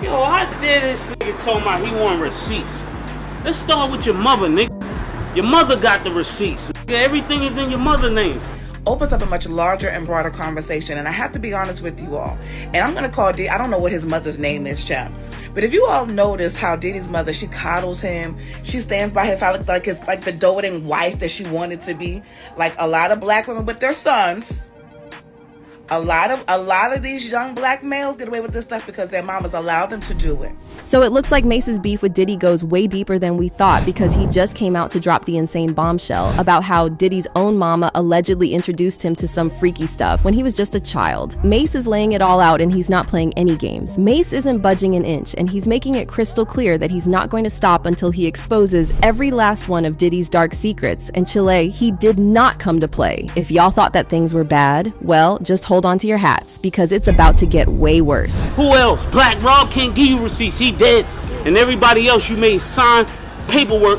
Yo, how dare this nigga talking about he want receipts? Let's start with your mother, nigga. Your mother got the receipts. Nigga. Everything is in your mother's name. Opens up a much larger and broader conversation, and I have to be honest with you all. And I'm gonna call Diddy. I don't know what his mother's name is, chap. But if you all notice how Diddy's mother, she coddles him, she stands by his side like the doting wife that she wanted to be. Like a lot of black women with their sons. A lot of these young black males get away with this stuff because their mamas allowed them to do it. So it looks like Mace's beef with Diddy goes way deeper than we thought, because he just came out to drop the insane bombshell about how Diddy's own mama allegedly introduced him to some freaky stuff when he was just a child. Mace is laying it all out, and he's not playing any games. Mace isn't budging an inch, and he's making it crystal clear that he's not going to stop until he exposes every last one of Diddy's dark secrets. And Chile, he did not come to play. If y'all thought that things were bad, well, just hold on to your hats, because it's about to get way worse. Who else? Black Rob can't give you receipts. He dead. And everybody else you made sign paperwork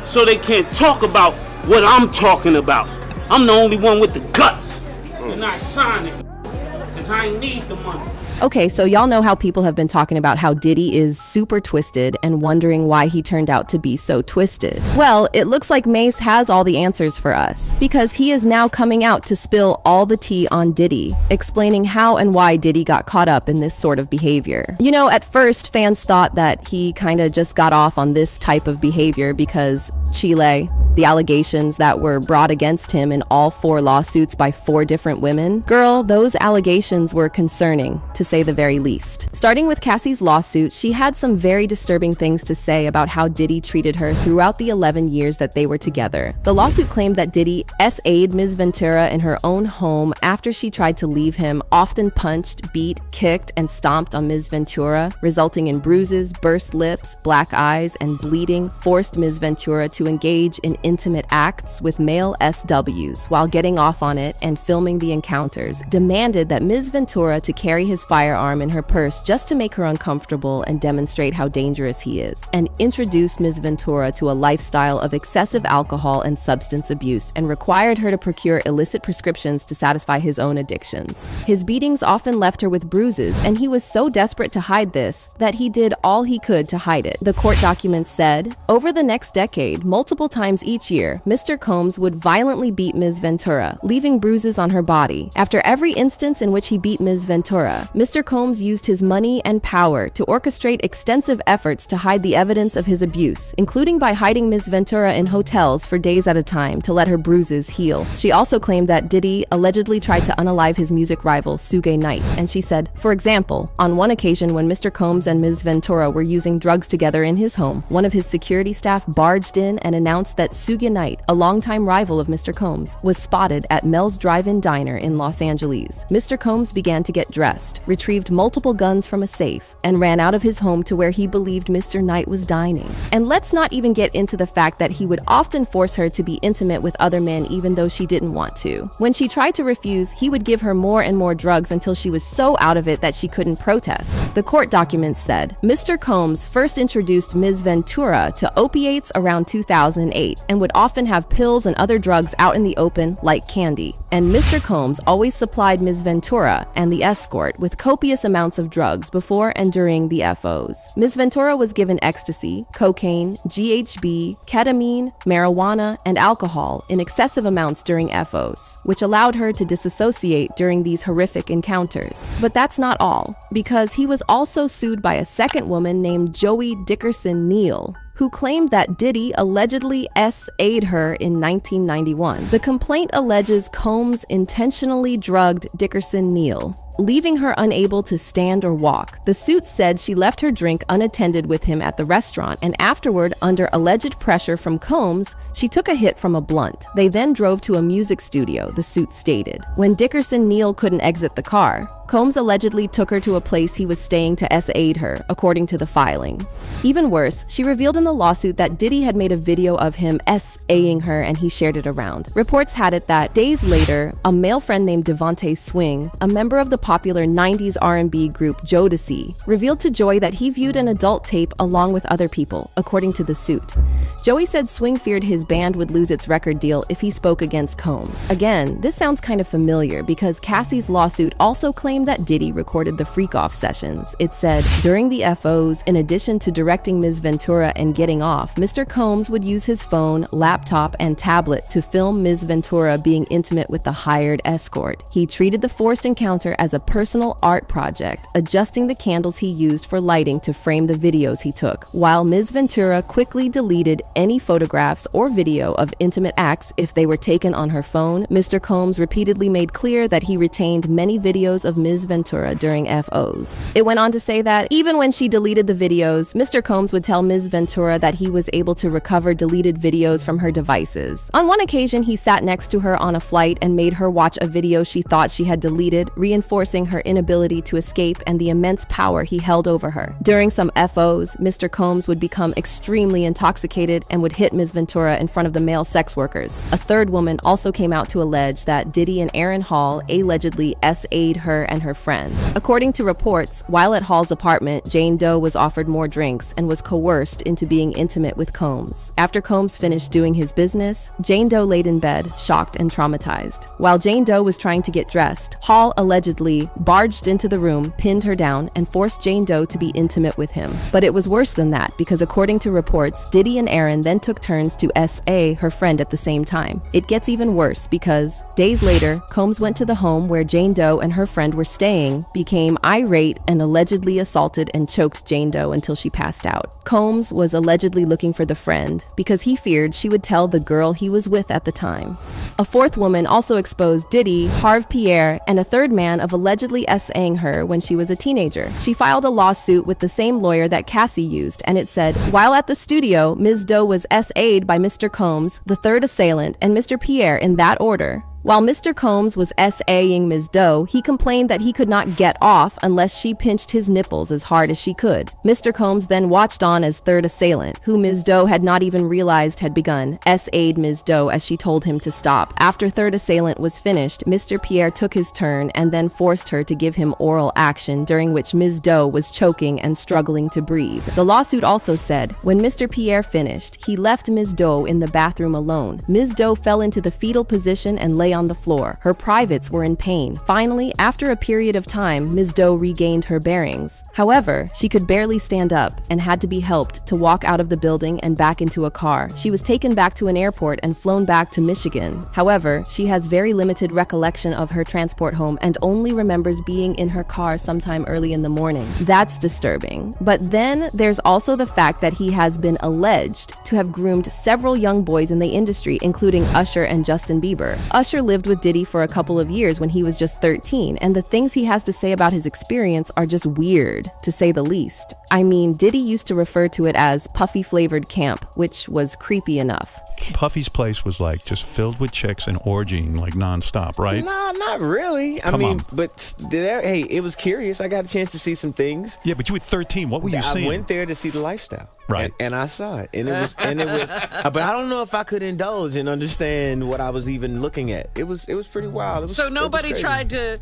so they can't talk about what I'm talking about. I'm the only one with the guts. You're not signing because I ain't need the money. Okay, so y'all know how people have been talking about how Diddy is super twisted and wondering why he turned out to be so twisted. Well, it looks like Mace has all the answers for us, because he is now coming out to spill all the tea on Diddy, explaining how and why Diddy got caught up in this sort of behavior. You know, at first, fans thought that he kind of just got off on this type of behavior because Chile, the allegations that were brought against him in all 4 lawsuits by 4 different women. Girl, those allegations were concerning, to say the very least. Starting with Cassie's lawsuit, she had some very disturbing things to say about how Diddy treated her throughout the 11 years that they were together. The lawsuit claimed that Diddy SA'd Ms. Ventura in her own home after she tried to leave him, often punched, beat, kicked, and stomped on Ms. Ventura, resulting in bruises, burst lips, black eyes, and bleeding, forced Ms. Ventura to engage in intimate acts with male SWs while getting off on it and filming the encounters, demanded that Ms. Ventura to carry his firearm in her purse just to make her uncomfortable and demonstrate how dangerous he is, and introduced Ms. Ventura to a lifestyle of excessive alcohol and substance abuse, and required her to procure illicit prescriptions to satisfy his own addictions. His beatings often left her with bruises, and he was so desperate to hide this that he did all he could to hide it. The court documents said, over the next decade, multiple times each year, Mr. Combs would violently beat Ms. Ventura, leaving bruises on her body. After every instance in which he beat Ms. Ventura, Mr. Combs used his money and power to orchestrate extensive efforts to hide the evidence of his abuse, including by hiding Ms. Ventura in hotels for days at a time to let her bruises heal. She also claimed that Diddy allegedly tried to unalive his music rival, Suge Knight, and she said, for example, on one occasion when Mr. Combs and Ms. Ventura were using drugs together in his home, one of his security staff barged in and announced that Suge Knight, a longtime rival of Mr. Combs, was spotted at Mel's Drive-In Diner in Los Angeles. Mr. Combs began to get dressed, retrieved multiple guns from a safe, and ran out of his home to where he believed Mr. Knight was dining. And let's not even get into the fact that he would often force her to be intimate with other men even though she didn't want to. When she tried to refuse, he would give her more and more drugs until she was so out of it that she couldn't protest. The court documents said, Mr. Combs first introduced Ms. Ventura to opiates around 2008 and would often have pills and other drugs out in the open like candy. And Mr. Combs always supplied Ms. Ventura and the escort with copious amounts of drugs before and during the FOs. Ms. Ventura was given ecstasy, cocaine, GHB, ketamine, marijuana, and alcohol in excessive amounts during FOs, which allowed her to disassociate during these horrific encounters. But that's not all, because he was also sued by a second woman named Joey Dickerson Neal, who claimed that Diddy allegedly SA'd her in 1991. The complaint alleges Combs intentionally drugged Dickerson Neal, leaving her unable to stand or walk. The suit said she left her drink unattended with him at the restaurant, and afterward, under alleged pressure from Combs, she took a hit from a blunt. They then drove to a music studio, the suit stated. When Dickerson Neal couldn't exit the car, Combs allegedly took her to a place he was staying to SA'd her, according to the filing. Even worse, she revealed in the lawsuit that Diddy had made a video of him SA'ing her and he shared it around. Reports had it that days later, a male friend named Devontae Swing, a member of the popular 90s R&B group Jodeci, revealed to Joey that he viewed an adult tape along with other people, according to the suit. Joey said Swing feared his band would lose its record deal if he spoke against Combs. Again, this sounds kind of familiar because Cassie's lawsuit also claimed that Diddy recorded the freak-off sessions. It said, during the FOs, in addition to directing Ms. Ventura and getting off, Mr. Combs would use his phone, laptop, and tablet to film Ms. Ventura being intimate with the hired escort. He treated the forced encounter as a personal art project, adjusting the candles he used for lighting to frame the videos he took, while Ms. Ventura quickly deleted any photographs or video of intimate acts if they were taken on her phone. Mr. Combs repeatedly made clear that he retained many videos of Ms. Ventura during FOs. It went on to say that even when she deleted the videos, Mr. Combs would tell Ms. Ventura that he was able to recover deleted videos from her devices. On one occasion, he sat next to her on a flight and made her watch a video she thought she had deleted, reinforcing her inability to escape and the immense power he held over her. During some FOs, Mr. Combs would become extremely intoxicated and would hit Ms. Ventura in front of the male sex workers. A third woman also came out to allege that Diddy and Aaron Hall allegedly SA'd her and her friend. According to reports, while at Hall's apartment, Jane Doe was offered more drinks and was coerced into being intimate with Combs. After Combs finished doing his business, Jane Doe laid in bed, shocked and traumatized. While Jane Doe was trying to get dressed, Hall allegedly barged into the room, pinned her down, and forced Jane Doe to be intimate with him. But it was worse than that because according to reports, Diddy and Aaron then took turns to SA her friend at the same time. It gets even worse because days later, Combs went to the home where Jane Doe and her friend were staying, became irate, and allegedly assaulted and choked Jane Doe until she passed out. Combs was allegedly looking for the friend because he feared she would tell the girl he was with at the time. A fourth woman also exposed Diddy, Harve Pierre, and a third man of allegedly SAing her when she was a teenager. She filed a lawsuit with the same lawyer that Cassie used, and it said, while at the studio, Ms. Doe was SA'd by Mr. Combs, the third assailant, and Mr. Pierre in that order. While Mr. Combs was SAing Ms. Doe, he complained that he could not get off unless she pinched his nipples as hard as she could. Mr. Combs then watched on as third assailant, who Ms. Doe had not even realized had begun, SA'd Ms. Doe as she told him to stop. After third assailant was finished, Mr. Pierre took his turn and then forced her to give him oral action, during which Ms. Doe was choking and struggling to breathe. The lawsuit also said, when Mr. Pierre finished, he left Ms. Doe in the bathroom alone. Ms. Doe fell into the fetal position and lay on the floor. Her privates were in pain. Finally, after a period of time, Ms. Doe regained her bearings. However, she could barely stand up and had to be helped to walk out of the building and back into a car. She was taken back to an airport and flown back to Michigan. However, she has very limited recollection of her transport home and only remembers being in her car sometime early in the morning. That's disturbing. But then there's also the fact that he has been alleged to have groomed several young boys in the industry, including Usher and Justin Bieber. Usher lived with Diddy for a couple of years when he was just 13, and the things he has to say about his experience are just weird, to say the least. I mean, Diddy used to refer to it as puffy-flavored camp, which was creepy enough. Puffy's place was like just filled with chicks and orgying like nonstop, right? No, not really. I mean, but hey, it was curious. I got a chance to see some things. Yeah, but you were 13. What were you seeing? I went there to see the lifestyle. Right. And I saw it. And it was but I don't know if I could indulge and understand what I was even looking at. It was pretty wild. So nobody tried to,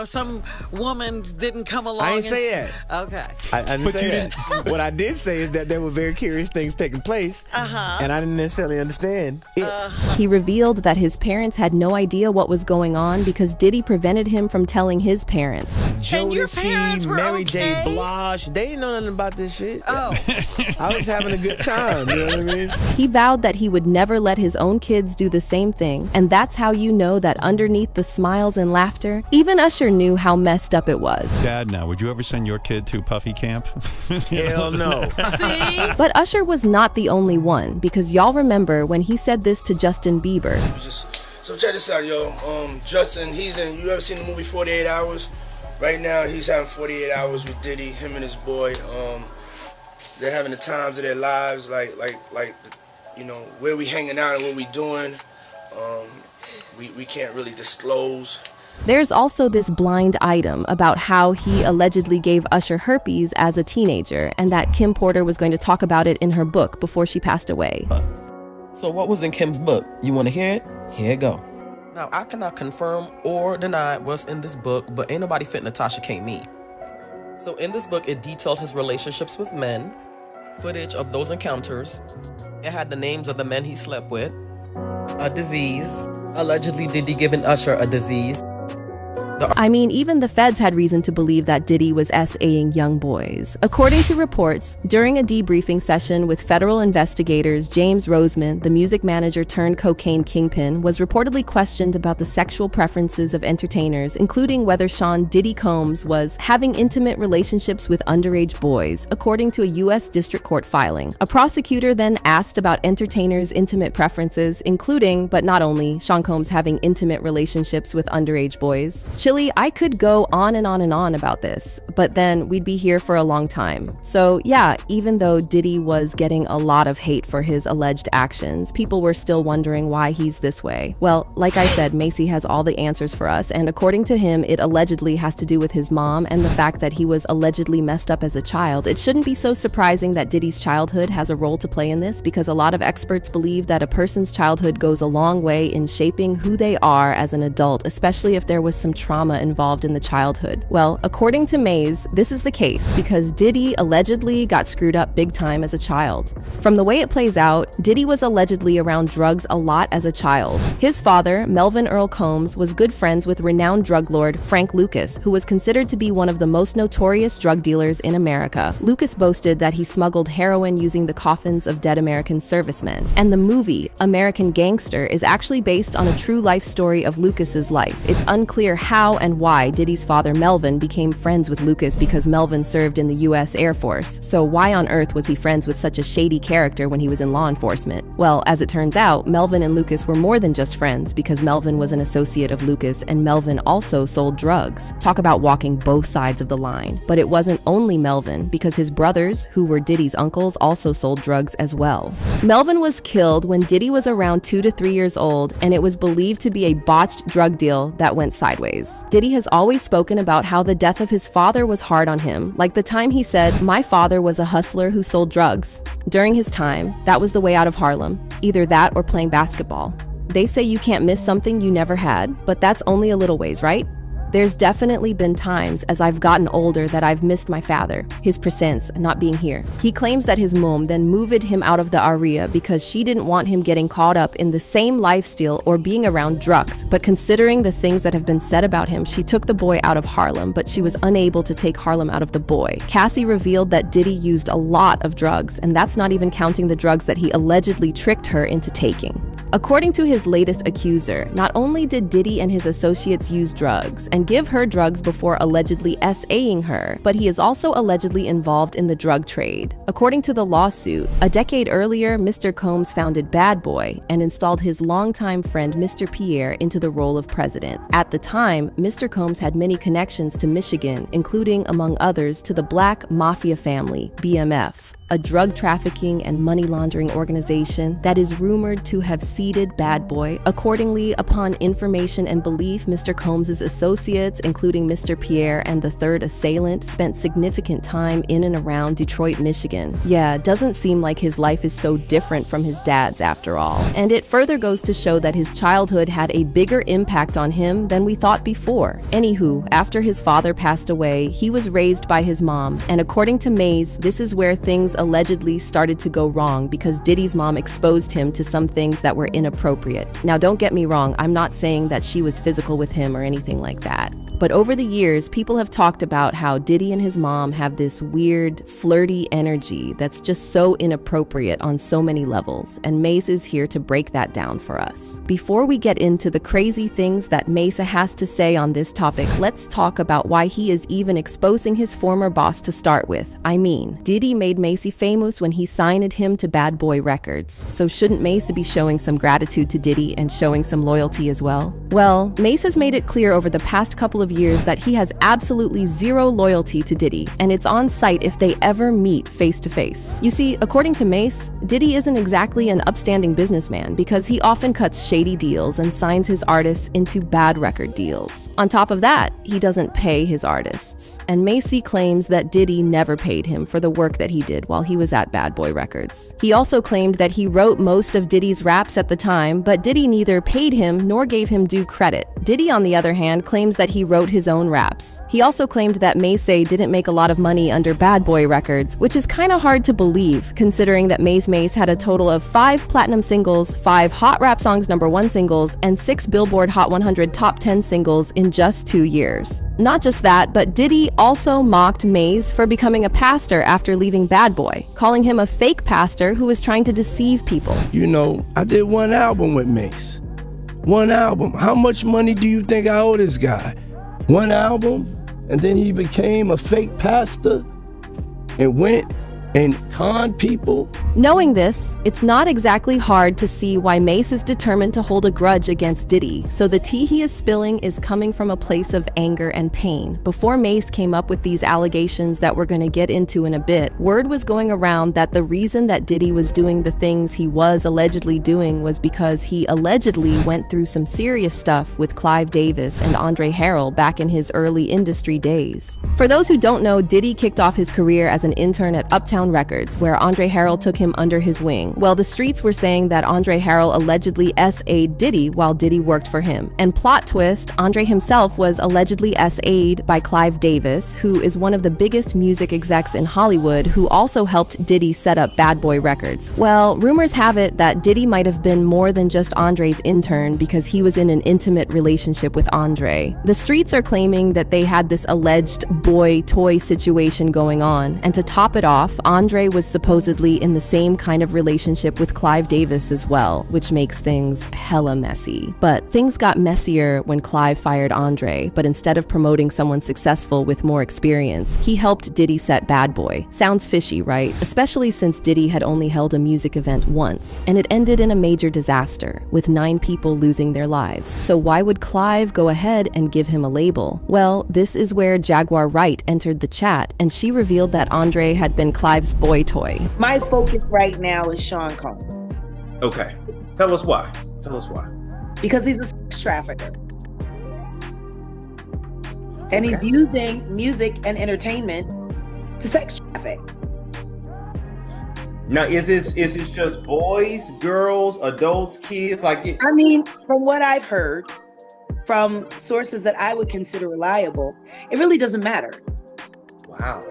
some woman didn't come along. I didn't say that. Okay. I didn't say that. What I did say is that there were very curious things taking place. And I didn't necessarily understand it. He revealed that his parents had no idea what was going on because Diddy prevented him from telling his parents. And your parents were Mary okay? J. Blige, they didn't know nothing about this shit. Oh. I was having a good time, you know what I mean? He vowed that he would never let his own kids do the same thing, and that's how you know that underneath the smiles and laughter, even Usher knew how messed up it was. Dad, now, would you ever send your kid to Puffy camp? Hell no. See? But Usher was not the only one, because y'all remember when he said this to Justin Bieber. So check this out, yo. Justin, you ever seen the movie 48 Hours? Right now, he's having 48 hours with Diddy, him and his boy. They're having the times of their lives, like where we hanging out and what we doing. We can't really disclose. There's also this blind item about how he allegedly gave Usher herpes as a teenager, and that Kim Porter was going to talk about it in her book before she passed away. So what was in Kim's book? You want to hear it? Here it go. Now, I cannot confirm or deny what's in this book, but ain't nobody fit Natasha K. me. So in this book, it detailed his relationships with men, footage of those encounters. It had the names of the men he slept with, a disease. Allegedly, Diddy giving Usher a disease. I mean, even the feds had reason to believe that Diddy was SAing young boys. According to reports, during a debriefing session with federal investigators, James Roseman, the music manager turned cocaine kingpin, was reportedly questioned about the sexual preferences of entertainers, including whether Sean Diddy Combs was having intimate relationships with underage boys, according to a U.S. District Court filing. A prosecutor then asked about entertainers' intimate preferences, including, but not only, Sean Combs having intimate relationships with underage boys. Chili, I could go on and on and on about this, but then we'd be here for a long time. So yeah, even though Diddy was getting a lot of hate for his alleged actions, people were still wondering why he's this way. Well, like I said, Macy has all the answers for us, and according to him, it allegedly has to do with his mom and the fact that he was allegedly messed up as a child. It shouldn't be so surprising that Diddy's childhood has a role to play in this, because a lot of experts believe that a person's childhood goes a long way in shaping who they are as an adult, especially if there was some trauma involved in the childhood. Well, according to Mays, this is the case because Diddy allegedly got screwed up big time as a child. From the way it plays out, Diddy was allegedly around drugs a lot as a child. His father, Melvin Earl Combs, was good friends with renowned drug lord Frank Lucas, who was considered to be one of the most notorious drug dealers in America. Lucas boasted that he smuggled heroin using the coffins of dead American servicemen. And the movie, American Gangster, is actually based on a true life story of Lucas's life. It's unclear how and why Diddy's father Melvin became friends with Lucas, because Melvin served in the US Air Force. So why on earth was he friends with such a shady character when he was in law enforcement? Well, as it turns out, Melvin and Lucas were more than just friends, because Melvin was an associate of Lucas and Melvin also sold drugs. Talk about walking both sides of the line. But it wasn't only Melvin, because his brothers, who were Diddy's uncles, also sold drugs as well. Melvin was killed when Diddy was around 2 to 3 years old, and it was believed to be a botched drug deal that went sideways. Diddy has always spoken about how the death of his father was hard on him, like the time he said, "My father was a hustler who sold drugs." During his time, that was the way out of Harlem, either that or playing basketball. They say you can't miss something you never had, but that's only a little ways, right? There's definitely been times as I've gotten older that I've missed my father, his presence, not being here. He claims that his mom then moved him out of the area because she didn't want him getting caught up in the same lifestyle or being around drugs. But considering the things that have been said about him, she took the boy out of Harlem, but she was unable to take Harlem out of the boy. Cassie revealed that Diddy used a lot of drugs, and that's not even counting the drugs that he allegedly tricked her into taking. According to his latest accuser, not only did Diddy and his associates use drugs and give her drugs before allegedly SAing her, but he is also allegedly involved in the drug trade. According to the lawsuit, a decade earlier, Mr. Combs founded Bad Boy and installed his longtime friend Mr. Pierre into the role of president. At the time, Mr. Combs had many connections to Michigan, including, among others, to the Black Mafia family, BMF, a drug trafficking and money laundering organization that is rumored to have seeded Bad Boy. Accordingly, upon information and belief, Mr. Combs' associates, including Mr. Pierre and the third assailant, spent significant time in and around Detroit, Michigan. Yeah, doesn't seem like his life is so different from his dad's after all. And it further goes to show that his childhood had a bigger impact on him than we thought before. Anywho, after his father passed away, he was raised by his mom, and according to Mays, this is where things allegedly started to go wrong because Diddy's mom exposed him to some things that were inappropriate. Now, don't get me wrong, I'm not saying that she was physical with him or anything like that. But over the years, people have talked about how Diddy and his mom have this weird, flirty energy that's just so inappropriate on so many levels, and Mace is here to break that down for us. Before we get into the crazy things that Mesa has to say on this topic, let's talk about why he is even exposing his former boss to start with. I mean, Diddy made Macy famous when he signed him to Bad Boy Records, so shouldn't Mesa be showing some gratitude to Diddy and showing some loyalty as well? Well, Mace has made it clear over the past couple of years that he has absolutely zero loyalty to Diddy, and it's on sight if they ever meet face to face. You see, according to Mace, Diddy isn't exactly an upstanding businessman because he often cuts shady deals and signs his artists into bad record deals. On top of that, he doesn't pay his artists. And Macy claims that Diddy never paid him for the work that he did while he was at Bad Boy Records. He also claimed that he wrote most of Diddy's raps at at the time, but Diddy neither paid him nor gave him due credit. Diddy, on the other hand, claims that he wrote his own raps. He also claimed that Mace didn't make a lot of money under Bad Boy Records, which is kind of hard to believe, considering that Mace had a total of 5 platinum singles, 5 Hot Rap Songs #1 singles, and 6 Billboard Hot 100 Top 10 singles in just 2 years. Not just that, but Diddy also mocked Mace for becoming a pastor after leaving Bad Boy, calling him a fake pastor who was trying to deceive people. You know, I did one album with Mace. One album. How much money do you think I owe this guy? One album, and then he became a fake pastor and went and conned people. Knowing this, it's not exactly hard to see why Mace is determined to hold a grudge against Diddy, so the tea he is spilling is coming from a place of anger and pain. Before Mace came up with these allegations that we're going to get into in a bit, word was going around that the reason that Diddy was doing the things he was allegedly doing was because he allegedly went through some serious stuff with Clive Davis and Andre Harrell back in his early industry days. For those who don't know, Diddy kicked off his career as an intern at Uptown Records, where Andre Harrell took him under his wing. Well, the streets were saying that Andre Harrell allegedly S.A.'d Diddy while Diddy worked for him. And plot twist, Andre himself was allegedly S.A.'d by Clive Davis, who is one of the biggest music execs in Hollywood, who also helped Diddy set up Bad Boy Records. Well, rumors have it that Diddy might have been more than just Andre's intern because he was in an intimate relationship with Andre. The streets are claiming that they had this alleged boy-toy situation going on, and to top it off, Andre was supposedly in the same kind of relationship with Clive Davis as well, which makes things hella messy. But things got messier when Clive fired Andre, but instead of promoting someone successful with more experience, he helped Diddy set Bad Boy. Sounds fishy, right? Especially since Diddy had only held a music event once, and it ended in a major disaster, with 9 people losing their lives. So why would Clive go ahead and give him a label? Well, this is where Jaguar Wright entered the chat, and she revealed that Andre had been Clive's boy toy. My focus right now is Sean Combs. Okay. Tell us why. Tell us why. Because he's a sex trafficker. And he's using music and entertainment to sex traffic. Now, is this just boys, girls, adults, kids? I mean, from what I've heard from sources that I would consider reliable, it really doesn't matter. Wow.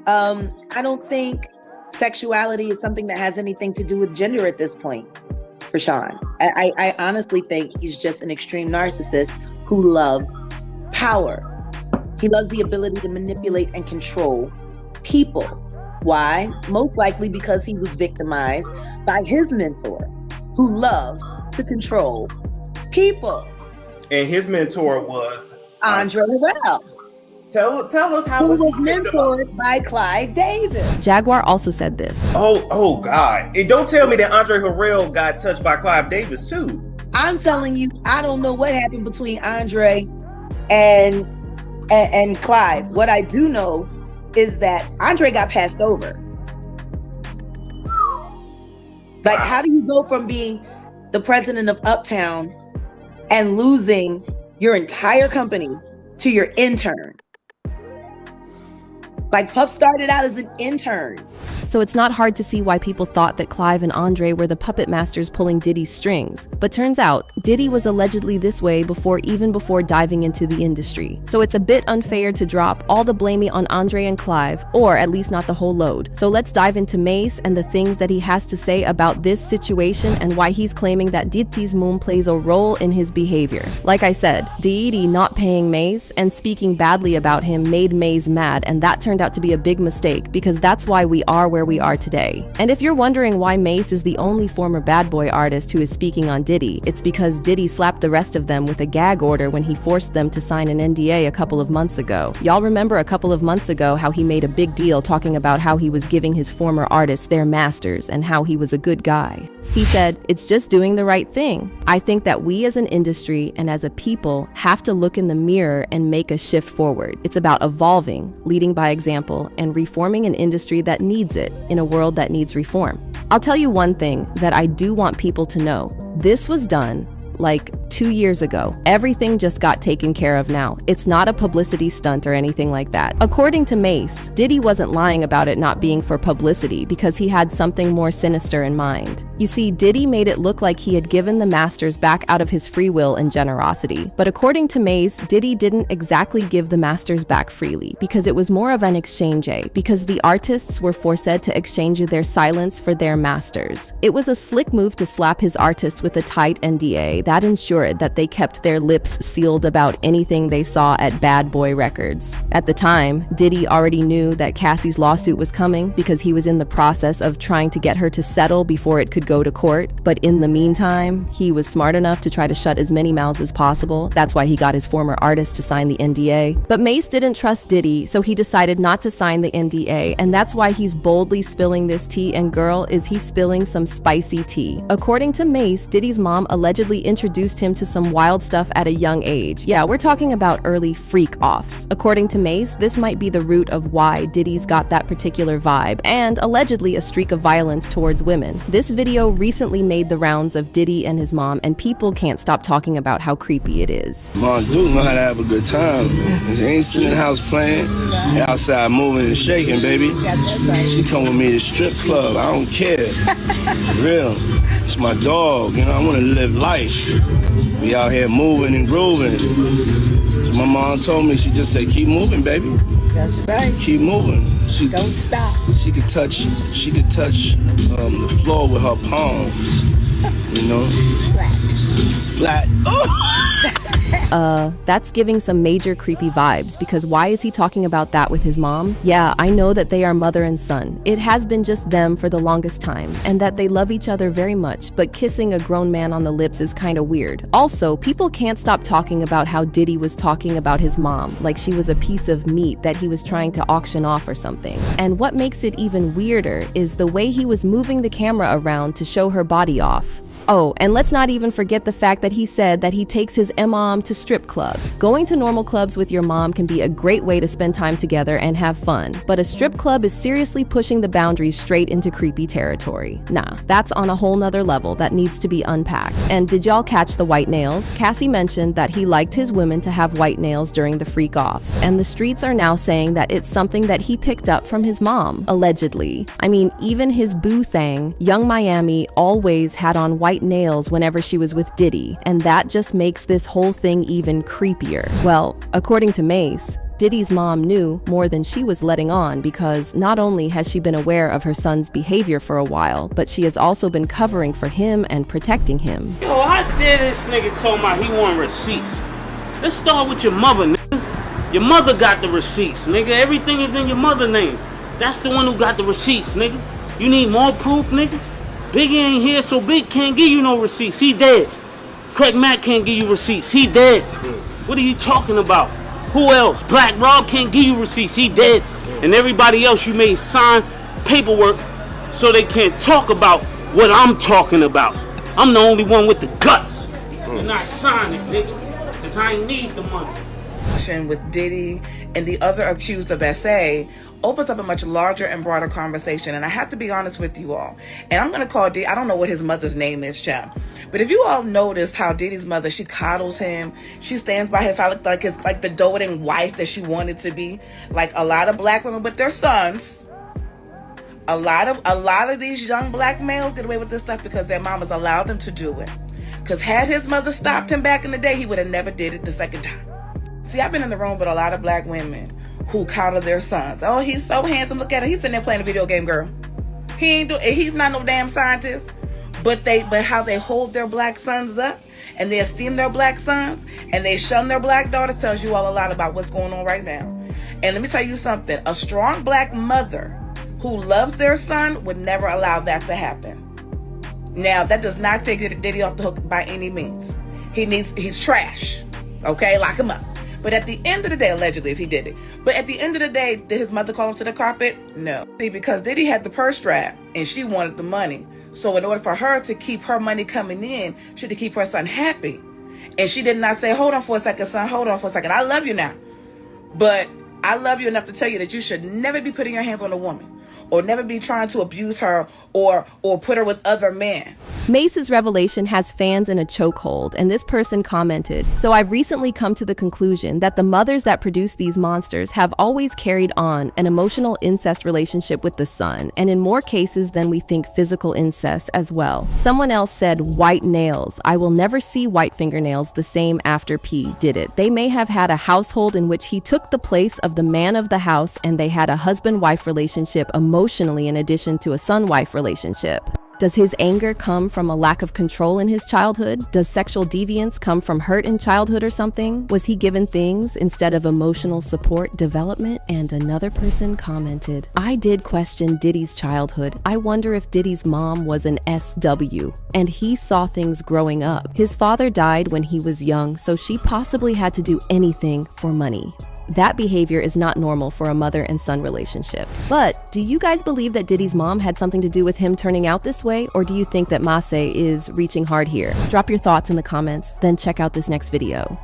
I don't think sexuality is something that has anything to do with gender at this point for Sean. I honestly think he's just an extreme narcissist who loves power. He loves the ability to manipulate and control people. Why? Most likely because he was victimized by his mentor, who loved to control people. And his mentor was Andre Harrell. Tell us how who was mentored by Clive Davis. Jaguar also said this. Oh God. And don't tell me that Andre Harrell got touched by Clive Davis too. I'm telling you, I don't know what happened between Andre and Clive. What I do know is that Andre got passed over. Like, how do you go from being the president of Uptown and losing your entire company to your intern? Like, Puff started out as an intern. So it's not hard to see why people thought that Clive and Andre were the puppet masters pulling Diddy's strings. But turns out, Diddy was allegedly this way before diving into the industry. So it's a bit unfair to drop all the blaming on Andre and Clive, or at least not the whole load. So let's dive into Mace and the things that he has to say about this situation and why he's claiming that Diddy's mom plays a role in his behavior. Like I said, Diddy not paying Mace and speaking badly about him made Mace mad, and that turned out to be a big mistake because that's why we are where we are today. And if you're wondering why Mace is the only former Bad Boy artist who is speaking on Diddy, it's because Diddy slapped the rest of them with a gag order when he forced them to sign an NDA a couple of months ago. Y'all remember a couple of months ago how he made a big deal talking about how he was giving his former artists their masters and how he was a good guy. He said, "It's just doing the right thing." I think that we as an industry and as a people have to look in the mirror and make a shift forward. It's about evolving, leading by example, and reforming an industry that needs it in a world that needs reform. I'll tell you one thing that I do want people to know. This was done like 2 years ago. Everything just got taken care of now. It's not a publicity stunt or anything like that. According to Mace, Diddy wasn't lying about it not being for publicity because he had something more sinister in mind. You see, Diddy made it look like he had given the masters back out of his free will and generosity. But according to Mace, Diddy didn't exactly give the masters back freely because it was more of an exchange, because the artists were forced to exchange their silence for their masters. It was a slick move to slap his artists with a tight NDA that ensured that they kept their lips sealed about anything they saw at Bad Boy Records. At the time, Diddy already knew that Cassie's lawsuit was coming because he was in the process of trying to get her to settle before it could go to court. But in the meantime, he was smart enough to try to shut as many mouths as possible. That's why he got his former artist to sign the NDA. But Mace didn't trust Diddy, so he decided not to sign the NDA, and that's why he's boldly spilling this tea, and girl, is he spilling some spicy tea. According to Mace, Diddy's mom allegedly introduced him to some wild stuff at a young age. Yeah, we're talking about early freak-offs. According to Mace, this might be the root of why Diddy's got that particular vibe, and allegedly a streak of violence towards women. This video recently made the rounds of Diddy and his mom, and people can't stop talking about how creepy it is. Mom Duke know how to have a good time. She ain't sitting in the house playing, outside moving and shaking, baby. She come with me to strip club, I don't care. Real, it's my dog, you know, I want to live life. We out here moving and grooving. So my mom told me, she just said, keep moving, baby. That's right. Keep moving. Don't stop. She could touch the floor with her palms, you know? Flat. That's giving some major creepy vibes, because why is he talking about that with his mom? Yeah, I know that they are mother and son. It has been just them for the longest time, and that they love each other very much, but kissing a grown man on the lips is kinda weird. Also, people can't stop talking about how Diddy was talking about his mom, like she was a piece of meat that he was trying to auction off or something. And what makes it even weirder is the way he was moving the camera around to show her body off. Oh, and let's not even forget the fact that he said that he takes his mom to strip clubs. Going to normal clubs with your mom can be a great way to spend time together and have fun, but a strip club is seriously pushing the boundaries straight into creepy territory. Nah, that's on a whole nother level that needs to be unpacked. And did y'all catch the white nails? Cassie mentioned that he liked his women to have white nails during the freak-offs, and the streets are now saying that it's something that he picked up from his mom, allegedly. I mean, even his boo thang, Young Miami, always had on white nails whenever she was with Diddy, and that just makes this whole thing even creepier. Well, according to Mace, Diddy's mom knew more than she was letting on, because not only has she been aware of her son's behavior for a while, but she has also been covering for him and protecting him. Yo, how dare this nigga told me he want receipts? Let's start with your mother, nigga. Your mother got the receipts, nigga. Everything is in your mother's name. That's the one who got the receipts, nigga. You need more proof, nigga? Biggie ain't here, so Big can't give you no receipts. He dead. Craig Mack can't give you receipts. He dead. What are you talking about? Who else? Black Rob can't give you receipts. He dead. And everybody else you made sign paperwork so they can't talk about what I'm talking about. I'm the only one with the guts. You're not signing, nigga, because I ain't need the money. With Diddy and the other accused of SA opens up a much larger and broader conversation, and I have to be honest with you all. And I'm gonna call Diddy. I don't know what his mother's name is, chap. But if you all noticed how Diddy's mother, she coddles him, she stands by his side like it's like the doting wife that she wanted to be. Like a lot of black women with their sons. A lot of these young black males get away with this stuff because their mamas allowed them to do it. Because had his mother stopped him back in the day, he would have never did it the second time. See, I've been in the room with a lot of black women who coddle their sons. Oh, he's so handsome. Look at him. He's sitting there playing a video game, girl. He's not no damn scientist. But how they hold their black sons up, and they esteem their black sons, and they shun their black daughters, tells you all a lot about what's going on right now. And let me tell you something. A strong black mother who loves their son would never allow that to happen. Now, that does not take Diddy off the hook by any means. He's trash. Okay, lock him up. But at the end of the day, allegedly, if he did it. But at the end of the day, did his mother call him to the carpet? No. See, because Diddy had the purse strap and she wanted the money. So in order for her to keep her money coming in, she had to keep her son happy. And she did not say, hold on for a second, son, hold on for a second. I love you now. But I love you enough to tell you that you should never be putting your hands on a woman or never be trying to abuse her or put her with other men. Mace's revelation has fans in a chokehold, and this person commented, "So I've recently come to the conclusion that the mothers that produce these monsters have always carried on an emotional incest relationship with the son, and in more cases than we think physical incest as well." Someone else said, "White nails. I will never see white fingernails the same after P did it. They may have had a household in which he took the place of the man of the house, and they had a husband-wife relationship emotionally in addition to a son-wife relationship." Does his anger come from a lack of control in his childhood? Does sexual deviance come from hurt in childhood or something? Was he given things instead of emotional support development? And another person commented, "I did question Diddy's childhood. I wonder if Diddy's mom was an SW and he saw things growing up. His father died when he was young, so she possibly had to do anything for money. That behavior is not normal for a mother and son relationship." But do you guys believe that Diddy's mom had something to do with him turning out this way? Or do you think that Mace is reaching hard here? Drop your thoughts in the comments, then check out this next video.